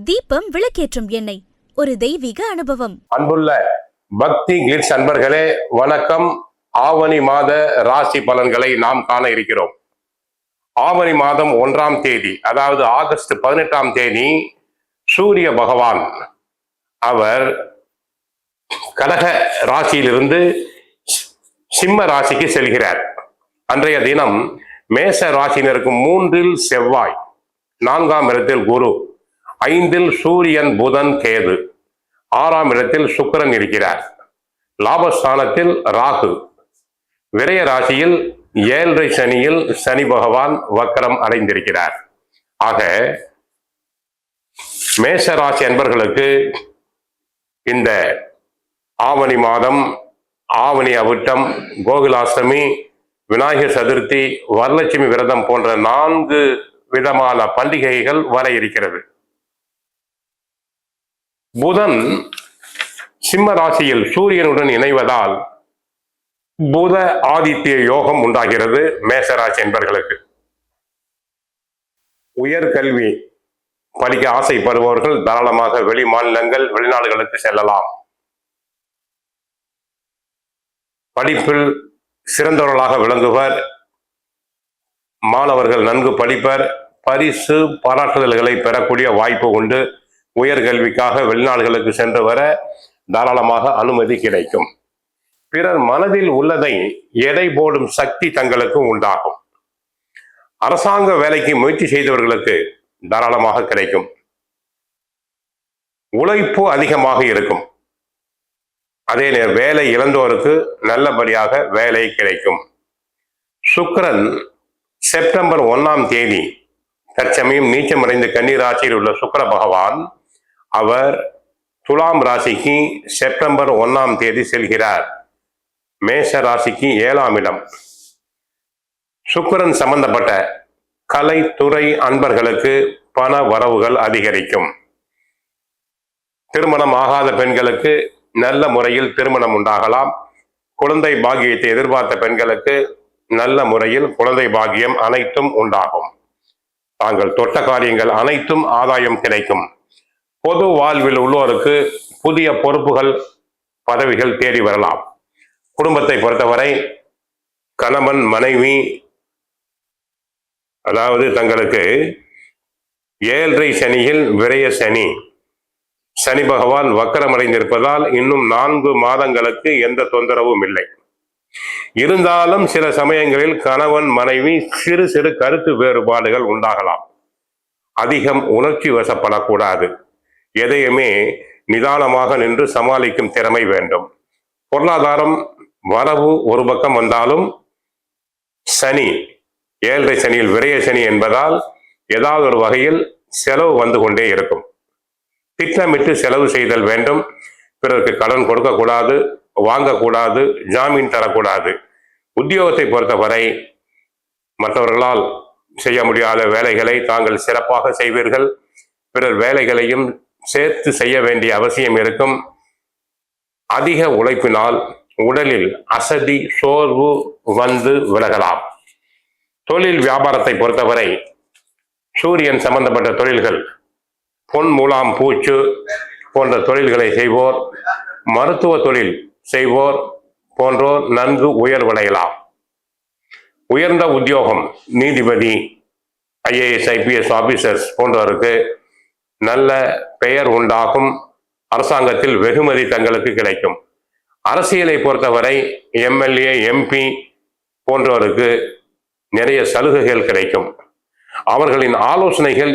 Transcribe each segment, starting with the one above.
தீபம் விளக்கேற்றும் எண்ணெய், ஒரு தெய்வீக அனுபவம். அன்புள்ள பக்தி கிளிட்ஸ் அன்பர்களே, வணக்கம். ஆவணி மாத ராசி பலன்களை நாம் காண இருக்கிறோம். ஆவணி மாதம் 1ஆம் தேதி, அதாவது ஆகஸ்ட் 18ஆம் தேதி, சூரிய பகவான் அவர் கடக ராசியிலிருந்து சிம்ம ராசிக்கு செல்கிறார். அன்றைய தினம் மேச ராசினருக்கு 3இல் செவ்வாய், 4ஆம் இடத்தில் குரு, 5இல் சூரியன், புதன், கேது, 6ஆம் இடத்தில் சுக்கிரன் இருக்கிறார். லாபஸ்தானத்தில் ராகு, விரய ராசியில் 7.5 சனியில் சனி பகவான் வக்கரம் அடைந்திருக்கிறார். ஆக மேஷ ராசி அன்பர்களுக்கு இந்த ஆவணி மாதம், ஆவணி அவிட்டம், கோகுலாஷ்டமி, விநாயகர் சதுர்த்தி, வரலட்சுமி விரதம் போன்ற 4 விதமான பண்டிகைகள் வர இருக்கிறது. புதன் சிம்ம ராசியில் சூரியனுடன் இணைவதால் புத ஆதித்ய யோகம் உண்டாகிறது. மேசராசி என்பவர்களுக்கு உயர்கல்வி படிக்க ஆசைப்படுபவர்கள் தாராளமாக வெளி மாநிலங்கள், வெளிநாடுகளுக்கு செல்லலாம். படிப்பில் சிறந்தவர்களாக விளங்குவர். மாணவர்கள் நன்கு படிப்பர். பரிசு பாராட்டுதல்களை பெறக்கூடிய வாய்ப்பு உண்டு. உயர்கல்விக்காக வெளிநாடுகளுக்கு சென்று வர தாராளமாக அனுமதி கிடைக்கும். பிறர் மனதில் உள்ளதை எடை போடும் சக்தி தங்களுக்கு உண்டாகும். அரசாங்க வேலைக்கு முயற்சி செய்தவர்களுக்கு தாராளமாக கிடைக்கும். உழைப்பு அதிகமாக இருக்கும். அதே நேரம் வேலை இழந்தோருக்கு நல்லபடியாக வேலை கிடைக்கும். சுக்கிரன் செப்டம்பர் 1ஆம் தேதி தற்சமயம் நீச்சமடைந்து கன்னி ராசியில் உள்ள சுக்கிர பகவான் அவர் துலாம் ராசிக்கு செப்டம்பர் 1ஆம் தேதி செல்கிறார். மேஷ ராசிக்கு 7ஆம் இடம். சுக்கிரன் சம்பந்தப்பட்ட கலைத்துறை அன்பர்களுக்கு பண வரவுகள் அதிகரிக்கும். திருமணம் ஆகாத பெண்களுக்கு நல்ல முறையில் திருமணம் உண்டாகலாம். குழந்தை பாக்கியத்தை எதிர்பார்த்த பெண்களுக்கு நல்ல முறையில் குழந்தை பாக்கியம் அனைத்தும் உண்டாகும். தாங்கள் தொட்ட காரியங்கள் அனைத்தும் ஆதாயம் கிடைக்கும். பொது வாழ்வில் உள்ளோருக்கு புதிய பொறுப்புகள், பதவிகள் தேடி வரலாம். குடும்பத்தை பொறுத்தவரை கணவன் மனைவி, அதாவது தங்களுக்கு 7.5 சனியில் விரய சனி, சனி பகவான் வக்கரமடைந்திருப்பதால் இன்னும் 4 மாதங்களுக்கு எந்த தொந்தரவும் இல்லை. இருந்தாலும் சில சமயங்களில் கணவன் மனைவி சிறு சிறு கருத்து வேறுபாடுகள் உண்டாகலாம். அதிகம் உணர்ச்சி வசப்படக்கூடாது. எதையுமே நிதானமாக நின்று சமாளிக்கும் திறமை வேண்டும். பொருளாதாரம் வரவு ஒரு பக்கம் வந்தாலும் சனி 7.5 சனியில் விரய சனி என்பதால் ஏதாவது ஒரு வகையில் செலவு வந்து கொண்டே இருக்கும். திட்டமிட்டு செலவு செய்தல் வேண்டும். பிறருக்கு கடன் கொடுக்கக்கூடாது, வாங்கக்கூடாது, ஜாமீன் தரக்கூடாது. உத்தியோகத்தை பொறுத்தவரை மற்றவர்களால் செய்ய முடியாத வேலைகளை தாங்கள் சிறப்பாக செய்வீர்கள். பிறர் வேலைகளையும் சேர்த்து செய்ய வேண்டிய அவசியம் இருக்கும். அதிக உழைப்பினால் உடலில் அசதி, சோர்வு வந்து விலகலாம். தொழில் வியாபாரத்தை பொறுத்தவரை சூரியன் சம்பந்தப்பட்ட தொழில்கள், பொன் மூலாம் பூச்சு போன்ற தொழில்களை செய்வோர், மருத்துவ தொழில் செய்வோர் போன்றோர் நன்கு உயர்வடையலாம். உயர்ந்த உத்தியோகம், நீதிபதி, IAS, IPS ஆபீசர்ஸ் போன்றவருக்கு நல்ல பெயர் உண்டாகும். அரசாங்கத்தில் வெகுமதி தங்களுக்கு கிடைக்கும். அரசியலை பொறுத்தவரை MLA, MP போன்றவருக்கு நிறைய சலுகைகள் கிடைக்கும். அவர்களின் ஆலோசனைகள்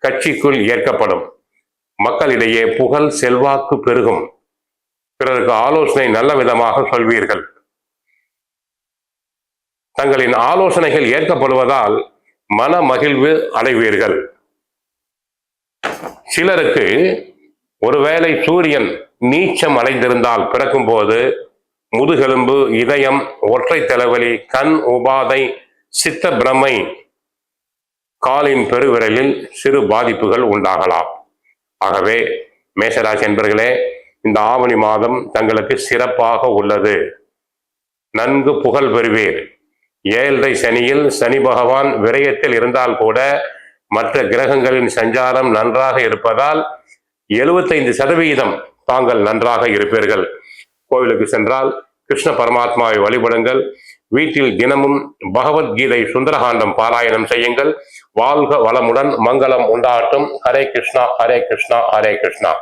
கட்சிக்குள் ஏற்கப்படும். மக்களிடையே புகழ், செல்வாக்கு பெருகும். பிறருக்கு ஆலோசனை நல்ல விதமாக சொல்வீர்கள். தங்களின் ஆலோசனைகள் ஏற்கப்படுவதால் மன மகிழ்வு அடைவீர்கள். சிலருக்கு ஒருவேளை சூரியன் நீச்சம் அடைந்திருந்தால் பிறக்கும் போது முதுகெலும்பு, இதயம், ஒற்றை தலைவலி, கண் உபாதை, சித்த பிரமை, காலின் பெருவிரலில் சிறு பாதிப்புகள் உண்டாகலாம். ஆகவே மேஷராசி என்பர்களே, இந்த ஆவணி மாதம் தங்களுக்கு சிறப்பாக உள்ளது. நன்கு புகழ் பெறுவீர். 7.5 சனியில் சனி பகவான் விரயத்தில் இருந்தால் கூட மற்ற கிரகங்களின் சஞ்சாரம் நன்றாக இருப்பதால் 75% தாங்கள் நன்றாக இருப்பீர்கள். கோவிலுக்கு சென்றால் கிருஷ்ண பரமாத்மாவை வழிபடுங்கள். வீட்டில் தினமும் பகவத்கீதை சுந்தரகாண்டம் பாராயணம் செய்யுங்கள். வாழ்க வளமுடன், மங்களம் உண்டாகட்டும். ஹரே கிருஷ்ணா, ஹரே கிருஷ்ணா, ஹரே கிருஷ்ணா.